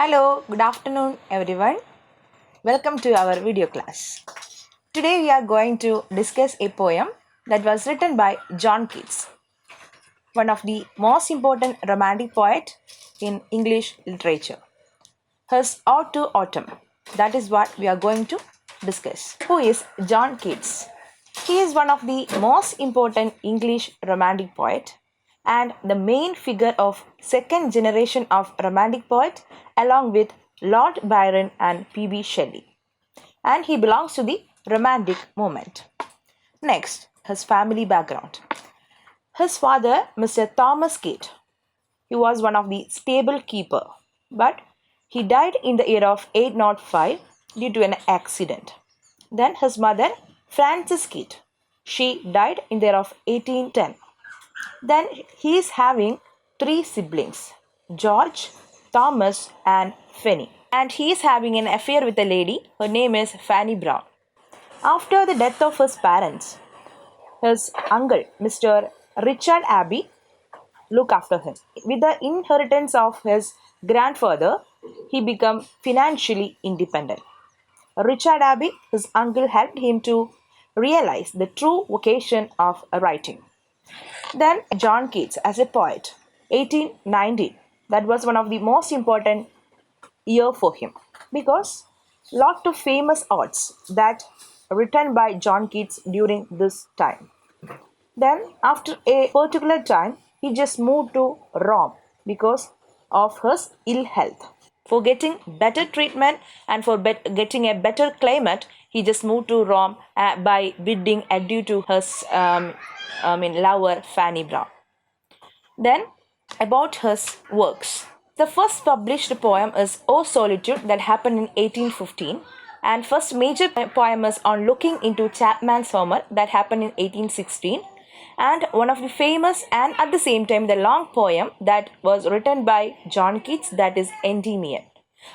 Hello, good afternoon everyone. Welcome to our video class. Today we are going to discuss a poem that was written by John Keats, one of the most important romantic poet in English literature. His Ode to Autumn. That is what we are going to discuss. Who is John Keats? He is one of the most important English romantic poet and the main figure of second generation of romantic poet along with Lord Byron and P.B. Shelley. And he belongs to the romantic movement. Next, his family background. His father, Mr. Thomas Keats, he was one of the stable keeper, but he died in the year of 805 due to an accident. Then his mother, Frances Keats, she died in the year of 1810. Then he is having three siblings, George, Thomas and Fanny. And he is having an affair with a lady, her name is Fanny Brown. After the death of his parents, his uncle, Mr. Richard Abbey, looked after him. With the inheritance of his grandfather, he became financially independent. Richard Abbey, his uncle, helped him to realize the true vocation of writing. Then John Keats as a poet, 1890. That was one of the most important year for him because lot of famous odes that written by John Keats during this time. Then after a particular time, he just moved to Rome because of his ill health. For getting better treatment and for getting a better climate, he just moved to Rome by bidding adieu to his lover Fanny Brown. Then about his works. The first published poem is O Solitude that happened in 1815 and first major poem is On Looking into Chapman's Homer that happened in 1816 and one of the famous and at the same time the long poem that was written by John Keats, that is Endymion.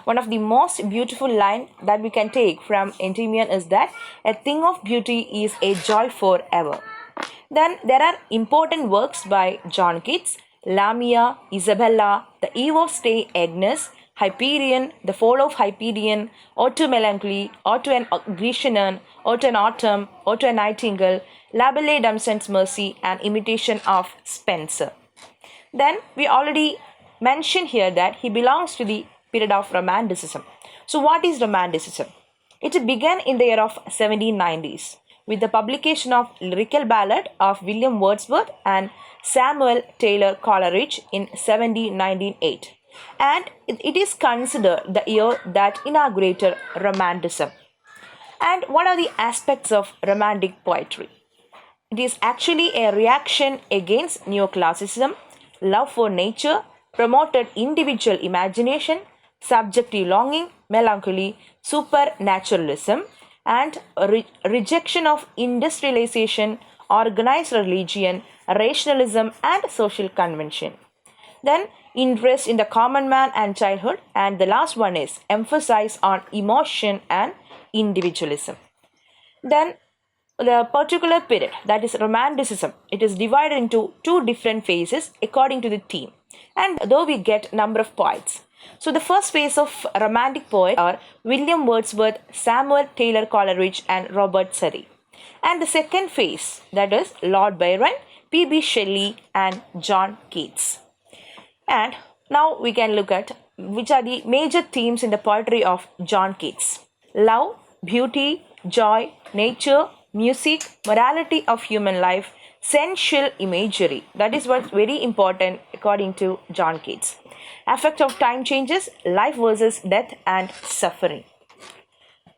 One of the most beautiful line that we can take from Endymion is that a thing of beauty is a joy forever. Then there are important works by John Keats, Lamia, Isabella, The Eve of Stay, Agnes, Hyperion, The Fall of Hyperion, Ode to Melancholy, Ode to an Grecian, Ode to an Autumn, Ode to a Nightingale, Labelle Dunsand's Mercy, and Imitation of Spenser. Then we already mentioned here that he belongs to the period of Romanticism. So what is Romanticism? It began in the year of 1790s with the publication of Lyrical Ballad of William Wordsworth and Samuel Taylor Coleridge in 1798. And it is considered the year that inaugurated Romanticism. And what are the aspects of Romantic poetry? It is actually a reaction against neoclassicism, love for nature, promoted individual imagination, subjective longing, melancholy, supernaturalism, and rejection of industrialization, organized religion, rationalism, and social convention. Then interest in the common man and childhood, and the last one is emphasis on emotion and individualism. Then the particular period, that is Romanticism, it is divided into two different phases according to the theme, and though we get number of poets. So the first phase of romantic poets are William Wordsworth, Samuel Taylor Coleridge and Robert Surrey. And the second phase, that is Lord Byron, P.B. Shelley and John Keats. And now we can look at which are the major themes in the poetry of John Keats. Love, beauty, joy, nature, music, morality of human life, sensual imagery. That is what's very important according to John Keats. Effect of time changes, life versus death and suffering.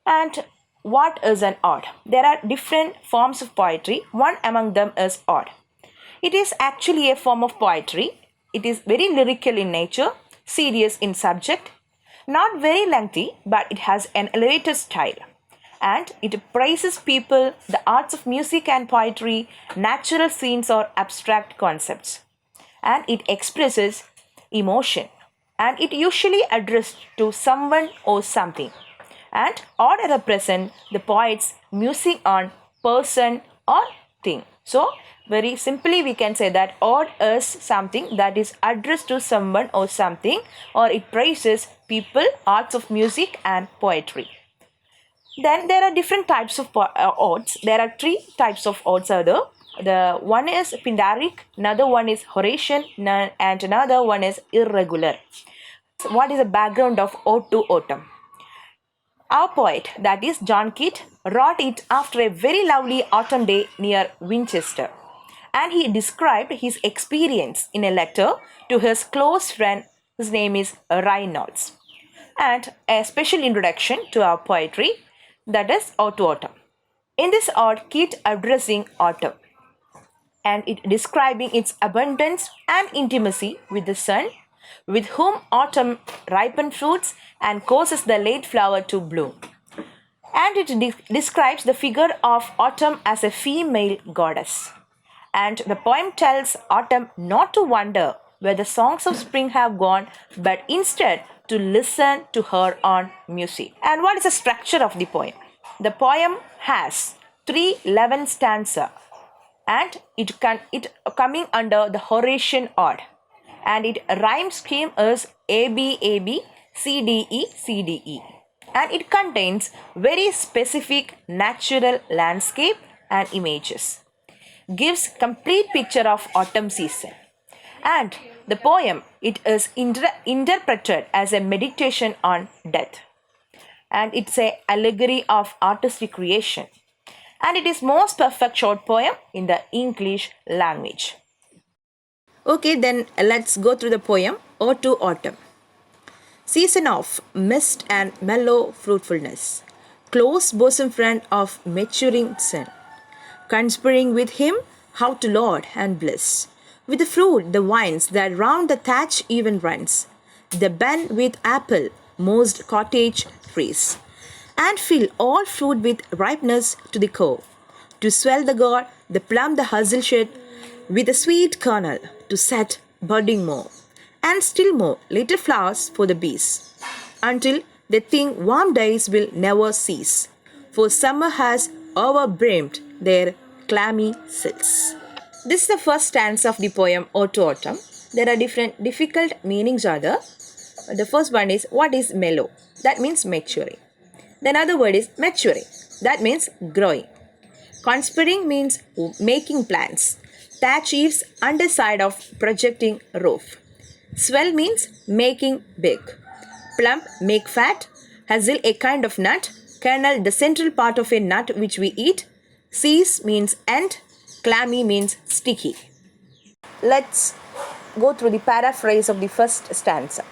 And what is an ode? There are different forms of poetry. One among them is ode. It is actually a form of poetry. It is very lyrical in nature, serious in subject, not very lengthy, but it has an elevated style. And it praises people, the arts of music and poetry, natural scenes or abstract concepts. And it expresses emotion. And it usually addressed to someone or something. And ode represent the poet's musing on person or thing. So very simply we can say that ode is something that is addressed to someone or something, or it praises people, arts of music and poetry. Then there are different types of odes. There are three types of odes are there. The one is Pindaric, another one is Horatian, and another one is irregular. What is the background of Ode to Autumn? Our poet, that is John Keats, wrote it after a very lovely autumn day near Winchester, and he described his experience in a letter to his close friend, whose name is Reynolds, and a special introduction to our poetry, that is Ode to Autumn. In this ode, Keats addressing autumn and it describing its abundance and intimacy with the sun, with whom autumn ripens fruits and causes the late flower to bloom. And it describes the figure of autumn as a female goddess. And the poem tells autumn not to wonder where the songs of spring have gone, but instead to listen to her own music. And what is the structure of the poem? The poem has 311 stanzas, and it coming under the Horatian ode, and its rhyme scheme is AB AB CDE CDE, and it contains very specific natural landscape and images, gives complete picture of autumn season, and the poem it is interpreted as a meditation on death, and it's a allegory of artistic creation, and it is most perfect short poem in the English language. Okay, then let's go through the poem Ode to Autumn. Season of mist and mellow fruitfulness, close bosom friend of maturing sun, conspiring with him how to laud and bliss, with the fruit the vines that round the thatch even runs, the bend with apple most cottage trees, and fill all fruit with ripeness to the core, to swell the gourd, the plum, the hazel shed, with a sweet kernel, to set budding more, and still more little flowers for the bees, until they think warm days will never cease, for summer has overbrimmed their clammy silks. This is the first stanza of the poem Ode to Autumn. There are different difficult meanings are there. The first one is, what is mellow? That means maturing. The another word is maturing. That means growing. Conspiring means making plans. Thatch eaves underside of projecting roof. Swell means making big. Plump, make fat. Hazel, a kind of nut. Kernel, the central part of a nut which we eat. Seize means end. Clammy means sticky. Let's go through the paraphrase of the first stanza.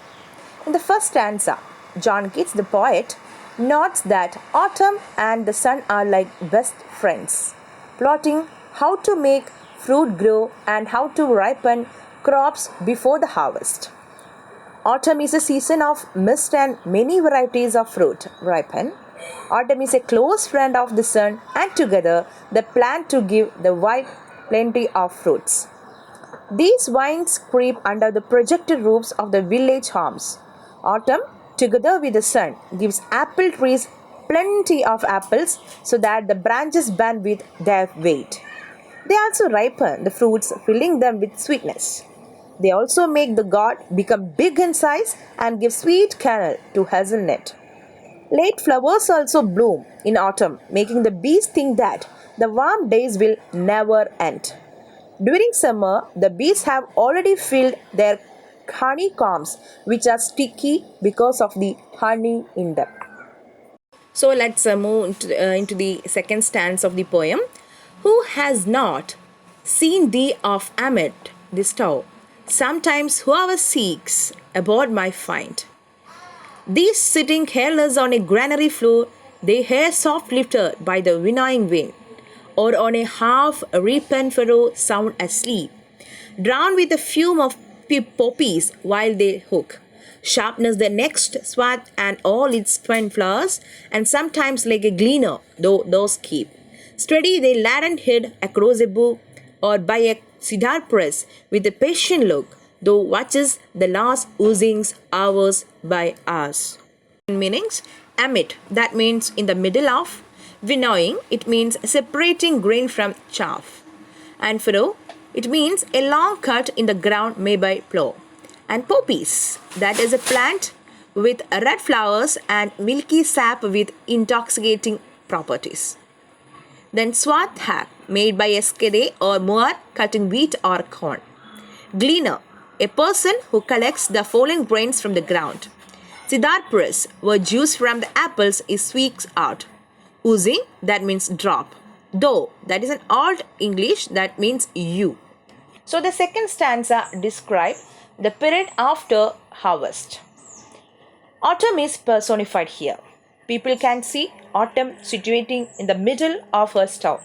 In the first stanza, John Keats, the poet, notes that autumn and the sun are like best friends, plotting how to make fruit grow and how to ripen crops before the harvest. Autumn is a season of mist and many varieties of fruit ripen. Autumn is a close friend of the sun, and together they plan to give the wife plenty of fruits. These vines creep under the projected roofs of the village homes. Autumn, together with the sun, gives apple trees plenty of apples so that the branches bend with their weight. They also ripen the fruits, filling them with sweetness. They also make the gourd become big in size and give sweet kernel to hazelnut. Late flowers also bloom in autumn, making the bees think that the warm days will never end. During summer, the bees have already filled their honeycombs, which are sticky because of the honey in them. So let's move into the second stanza of the poem. Who has not seen thee of amid the stove? Sometimes whoever seeks aboard my find. These sitting careless on a granary floor, their hair soft lifted by the winnowing wind, or on a half-ripened furrow sound asleep, drowned with the fume of poppies while they hook. Sharpness the next swath and all its twin flowers, and sometimes like a gleaner, though those keep. Steady they laden head across a book, or by a cedar press, with a patient look, though watches the last oozings hours by hours. Meanings: amid, that means in the middle of. Winnowing, it means separating grain from chaff. And furrow, it means a long cut in the ground made by plow. And poppies, that is a plant with red flowers and milky sap with intoxicating properties. Then swath hack, made by a skede or mower cutting wheat or corn. Gleaner, a person who collects the fallen grains from the ground. Siddhar press, where juice from the apples is squeezed out. Oozing, that means drop. Dough, that is an old English that means you. So the second stanza describes the period after harvest. Autumn is personified here. People can see Autumn situating in the middle of her stove.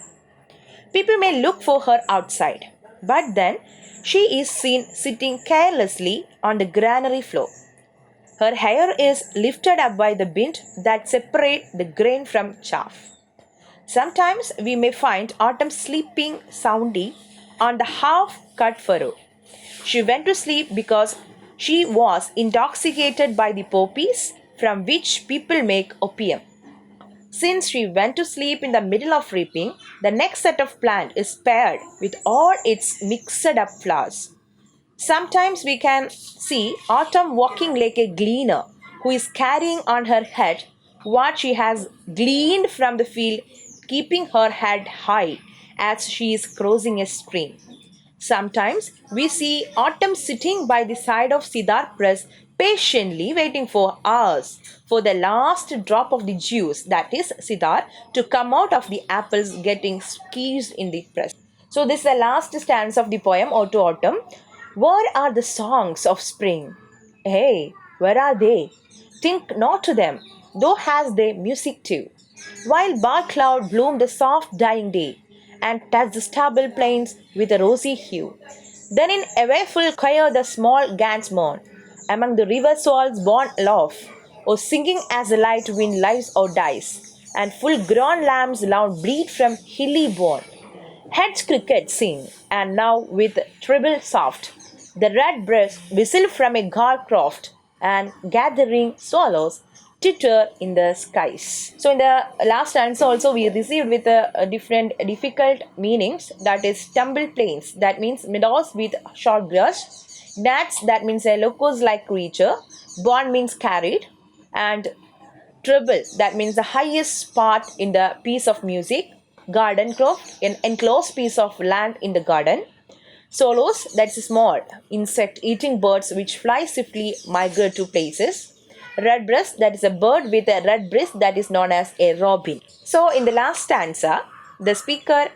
People may look for her outside, but then she is seen sitting carelessly on the granary floor. Her hair is lifted up by the bint that separate the grain from chaff. Sometimes we may find Autumn sleeping soundly on the half-cut furrow. She went to sleep because she was intoxicated by the poppies from which people make opium. Since she went to sleep in the middle of reaping, the next set of plant is paired with all its mixed up flowers. Sometimes we can see Autumn walking like a gleaner who is carrying on her head what she has gleaned from the field, keeping her head high as she is crossing a stream. Sometimes we see Autumn sitting by the side of Siddhar press, patiently waiting for hours for the last drop of the juice, that is Siddhar, to come out of the apples getting squeezed in the press. So this is the last stanza of the poem Ode to Autumn. Where are the songs of spring? Hey, where are they? Think not to them, though has they music too. While bar cloud bloomed the soft dying day, and touched the stubble plains with a rosy hue. Then in awayful choir the small gans mourn, among the river swallows borne aloft, or singing as the light wind lives or dies, and full-grown lambs loud bleat from hilly bourne. Hedge crickets sing, and now with treble soft, the red breast whistle from a guard croft, and gathering swallows titter in the skies. So in the last stanza also we received with different difficult meanings, that is tumble plains, that means meadows with short grass, gnats, that means a locust-like creature, born means carried, and treble, that means the highest part in the piece of music, garden croft, an enclosed piece of land in the garden. Swallows, that's small insect eating birds which fly swiftly, migrate to places. Redbreast, that is a bird with a red breast that is known as a robin. So in the last stanza, the speaker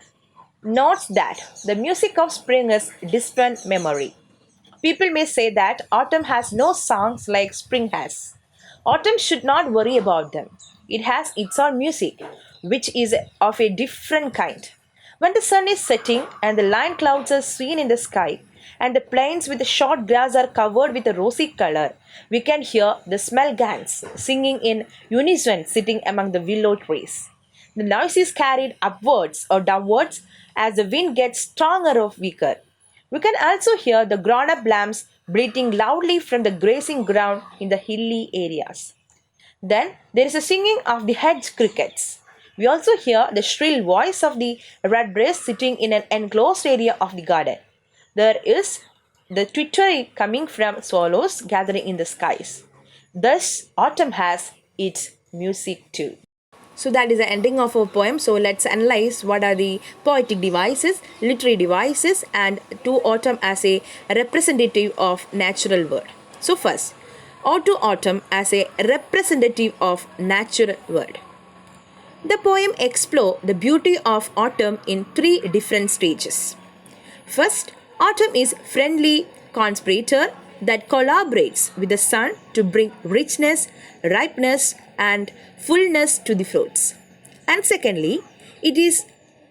notes that the music of spring is distant memory. People may say that autumn has no songs like spring has. Autumn should not worry about them. It has its own music, which is of a different kind. When the sun is setting and the light clouds are seen in the sky, and the plains with the short grass are covered with a rosy color, we can hear the smell gans singing in unison sitting among the willow trees. The noise is carried upwards or downwards as the wind gets stronger or weaker. We can also hear the grown-up lambs bleating loudly from the grazing ground in the hilly areas. Then there is a singing of the hedge crickets. We also hear the shrill voice of the redbreast sitting in an enclosed area of the garden. There is the twittering coming from swallows gathering in the skies. Thus, autumn has its music too. So that is the ending of our poem. So let's analyze what are the poetic devices, literary devices, and to autumn as a representative of natural world. So first, Ode to Autumn as a representative of natural world. The poem explores the beauty of autumn in three different stages. First, autumn is friendly conspirator that collaborates with the sun to bring richness, ripeness, and fullness to the fruits. And secondly, it is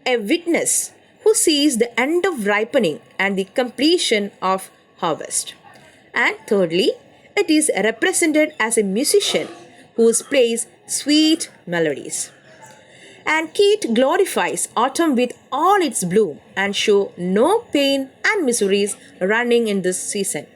a witness who sees the end of ripening and the completion of harvest. And thirdly, it is represented as a musician who plays sweet melodies. And Keats glorifies autumn with all its bloom and show no pain and miseries running in this season.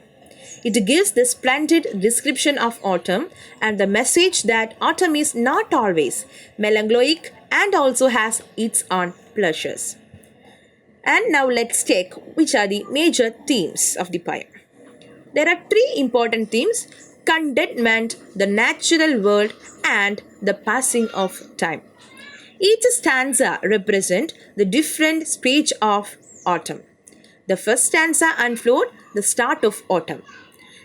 It gives the splendid description of autumn and the message that autumn is not always melancholic and also has its own pleasures. And now let's check which are the major themes of the poem. There are three important themes: contentment, the natural world, and the passing of time. Each stanza represents the different stage of autumn. The first stanza unfolds the start of autumn.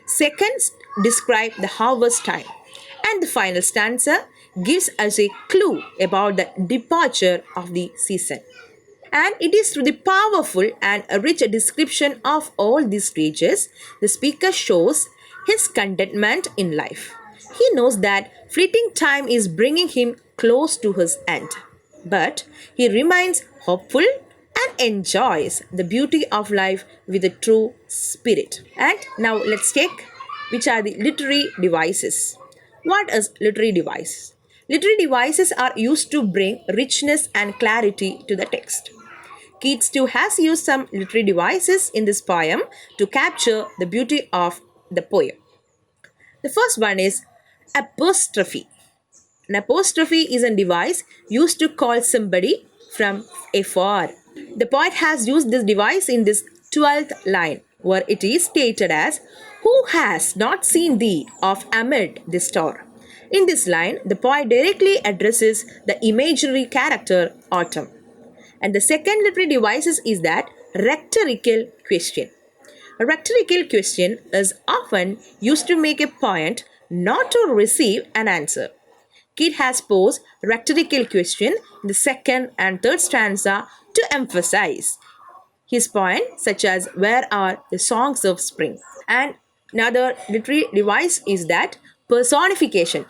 Second describe the harvest time. And the final stanza gives us a clue about the departure of the season. And it is through the powerful and rich description of all these stages, the speaker shows his contentment in life. He knows that fleeting time is bringing him close to his end, but he remains hopeful and enjoys the beauty of life with a true spirit. And now let's check which are the literary devices. What is literary device? Literary devices are used to bring richness and clarity to the text. Keats too has used some literary devices in this poem to capture the beauty of the poem. The first one is apostrophe. An apostrophe is a device used to call somebody from afar. The poet has used this device in this 12th line, where it is stated as, "Who has not seen thee of amid the star?" In this line, the poet directly addresses the imaginary character Autumn. And the second literary device is that rhetorical question. A rhetorical question is often used to make a point not to receive an answer. Keats has posed rhetorical question in the second and third stanza to emphasize his point, such as "Where are the songs of spring?" And another literary device is that personification.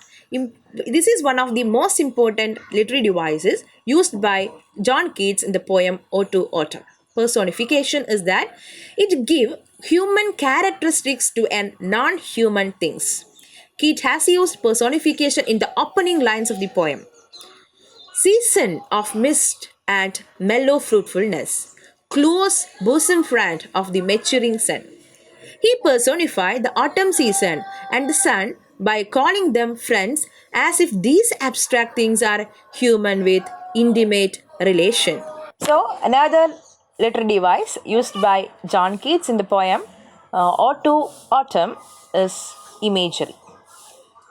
This is one of the most important literary devices used by John Keats in the poem Ode to Autumn. Personification is that it gives human characteristics to an non-human things. Keats has used personification in the opening lines of the poem. Season of mist and mellow fruitfulness, close bosom friend of the maturing sun. He personified the autumn season and the sun by calling them friends, as if these abstract things are human with intimate relation. So another literary device used by John Keats in the poem Ode to Autumn is imagery.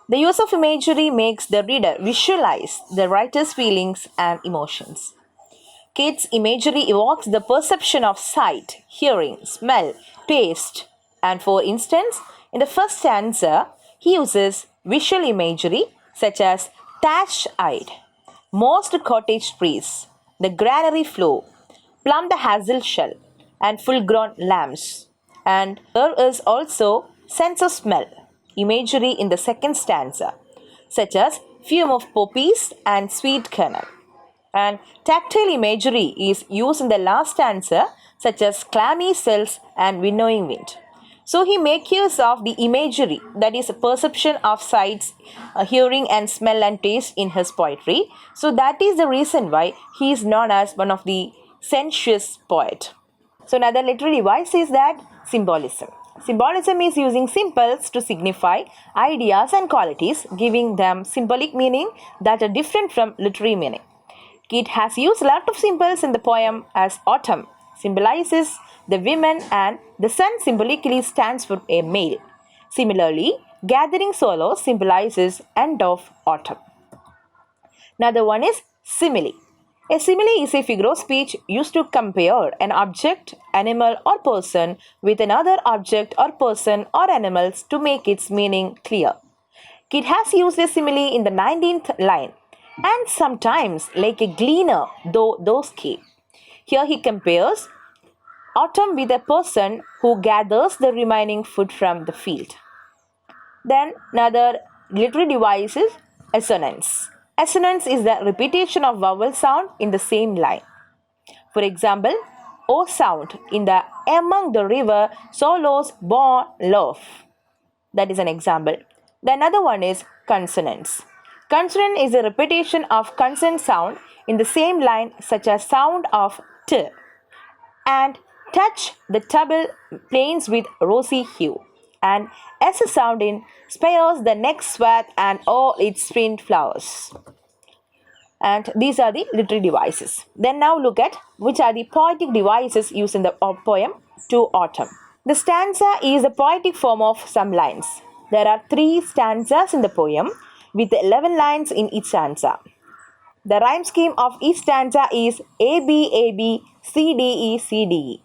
The use of imagery makes the reader visualize the writer's feelings and emotions. Keats' imagery evokes the perception of sight, hearing, smell, taste, and for instance, in the first stanza, he uses visual imagery such as thatched-eyed, mossed cottage trees, the granary floor, plumb the hazel shell, and full-grown lambs. And there is also sense of smell imagery in the second stanza, such as fume of poppies and sweet kernel. And tactile imagery is used in the last stanza, such as clammy cells and winnowing wind. So he makes use of the imagery, that is a perception of sights, hearing and smell and taste in his poetry. So that is the reason why he is known as one of the sensuous poet. So another literary device is that symbolism. Symbolism is using symbols to signify ideas and qualities, giving them symbolic meaning that are different from literary meaning. Keats has used a lot of symbols in the poem, as autumn symbolizes the women and the sun symbolically stands for a male. Similarly, gathering swallow symbolizes end of autumn. Another one is simile. A simile is a figure of speech used to compare an object, animal or person with another object or person or animals to make its meaning clear. Keats has used a simile in the 19th line, and sometimes like a gleaner though those came. Here he compares autumn with a person who gathers the remaining food from the field. Then another literary device is assonance. Assonance is the repetition of vowel sound in the same line. For example, O sound in the among the river swallows born loaf. That is an example. The another one is consonance. Consonant is a repetition of consonant sound in the same line, such as sound of t. And touch the table plains with rosy hue. And as a sound in spares the neck swath and all its spring flowers. And these are the literary devices. Then now look at which are the poetic devices used in the poem To Autumn. The stanza is a poetic form of some lines. There are 3 stanzas in the poem with 11 lines in each stanza. The rhyme scheme of each stanza is A B A B C D E C D E.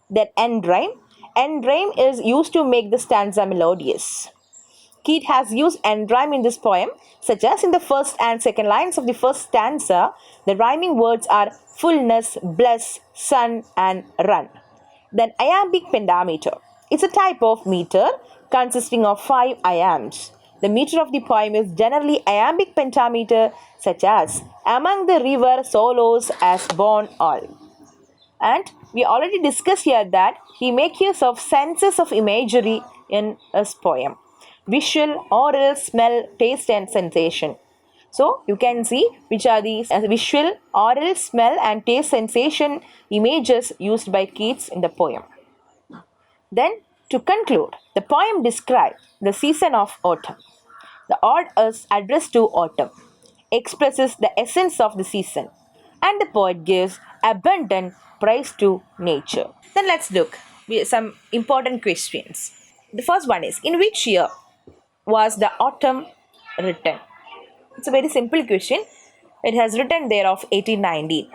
Then end rhyme. End rhyme is used to make the stanza melodious. Keats has used end rhyme in this poem, such as in the first and second lines of the first stanza, the rhyming words are fullness, bless, sun, and run. Then iambic pentameter. It's a type of meter consisting of 5 iambs. The meter of the poem is generally iambic pentameter, such as among the river solos as born all. And we already discussed here that he makes use of senses of imagery in his poem: visual, oral, smell, taste, and sensation. So you can see which are these visual, oral, smell, and taste sensation images used by Keats in the poem. Then to conclude, the poem describes the season of autumn. The ode is addressed to autumn, expresses the essence of the season, and the poet gives abundant praise to nature. Then let's look at some important questions. The first one is, in which year was the autumn written? It's a very simple question. It has written there of 1819.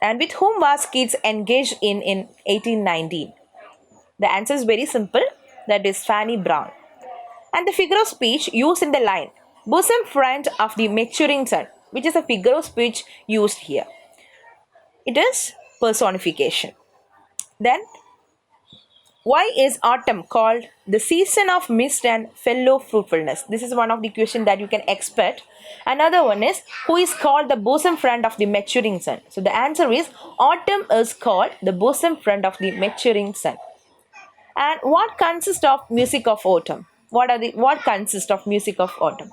And with whom was Keats engaged in 1819? The answer is very simple. That is Fanny Brown. And the figure of speech used in the line, bosom friend of the maturing sun, which is a figure of speech used here. It is personification. Then, why is autumn called the season of mist and fellow fruitfulness? This is one of the questions that you can expect. Another one is, who is called the bosom friend of the maturing sun? So the answer is, autumn is called the bosom friend of the maturing sun. And what consists of music of autumn? What consists of music of autumn?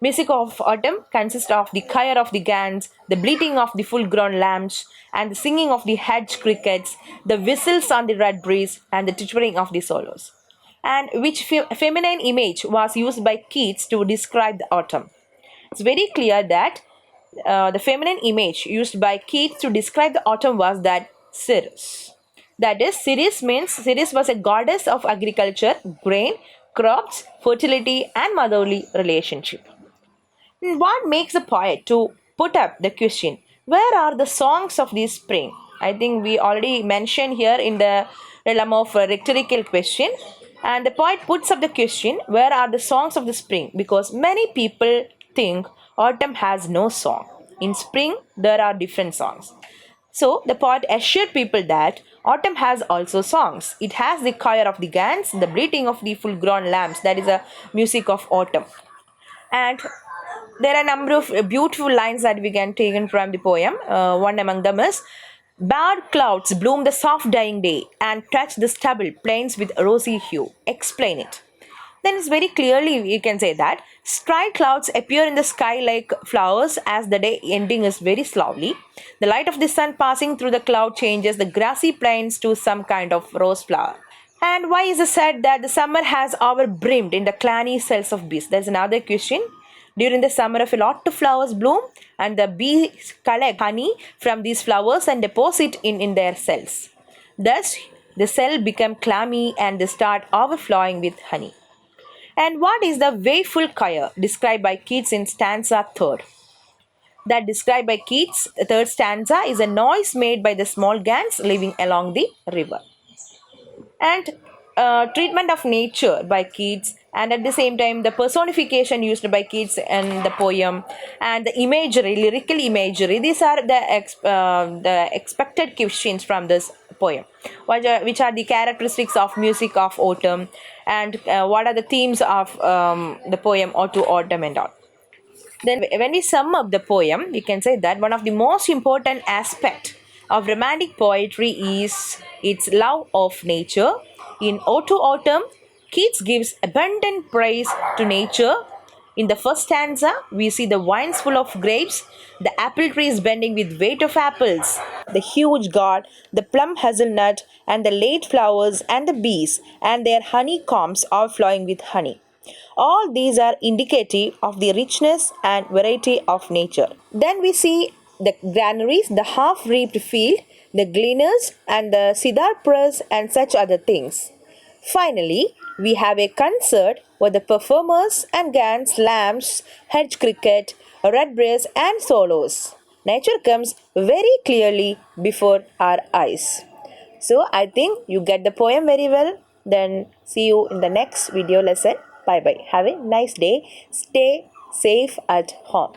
Music of autumn consists of the choir of the gans, the bleating of the full-grown lambs, and the singing of the hedge crickets, the whistles on the red breeze, and the twittering of the swallows. And which feminine image was used by Keats to describe the autumn? It's very clear that the feminine image used by Keats to describe the autumn was that Ceres. That is, Ceres was a goddess of agriculture, grain, crops, fertility, and motherly relationship. What makes the poet to put up the question, where are the songs of the spring? I think we already mentioned here in the realm of rhetorical question. And the poet puts up the question, where are the songs of the spring? Because many people think autumn has no song. In spring, there are different songs. So the poet assured people that autumn has also songs. It has the choir of the gans, the bleating of the full-grown lambs. That is a music of autumn. And there are a number of beautiful lines that we can take in from the poem. One among them is, "Bad clouds bloom the soft dying day and touch the stubble plains with rosy hue." Explain it. Then it's very clearly you can say that stray clouds appear in the sky like flowers as the day ending is very slowly. The light of the sun passing through the cloud changes the grassy plains to some kind of rose flower. And why is it said that the summer has overbrimmed in the clanny cells of bees? There's another question. During the summer, a lot of flowers bloom and the bees collect honey from these flowers and deposit in their cells. Thus, the cell become clammy and they start overflowing with honey. And what is the wakeful choir described by Keats in stanza 3rd? That described by Keats, the 3rd stanza is a noise made by the small gans living along the river. And treatment of nature by Keats, and at the same time the personification used by Keats in the poem, and the imagery, lyrical imagery. These are the expected questions from this poem. Which are the characteristics of music of autumn, and what are the themes of the poem or to autumn and all. Then when we sum up the poem, we can say that one of the most important aspects of romantic poetry is its love of nature. In Ode to Autumn, Keats gives abundant praise to nature. In the first stanza, we see the vines full of grapes, the apple trees bending with weight of apples, the huge gourd, the plum hazelnut, and the late flowers and the bees, and their honeycombs overflowing with honey. All these are indicative of the richness and variety of nature. Then we see the granaries, the half-reaped field, the gleaners and the cedar press and such other things. Finally, we have a concert with the performers and gans, lambs, hedge cricket, redbreast and swallows. Nature comes very clearly before our eyes. So I think you get the poem very well. Then see you in the next video lesson. Bye bye. Have a nice day. Stay safe at home.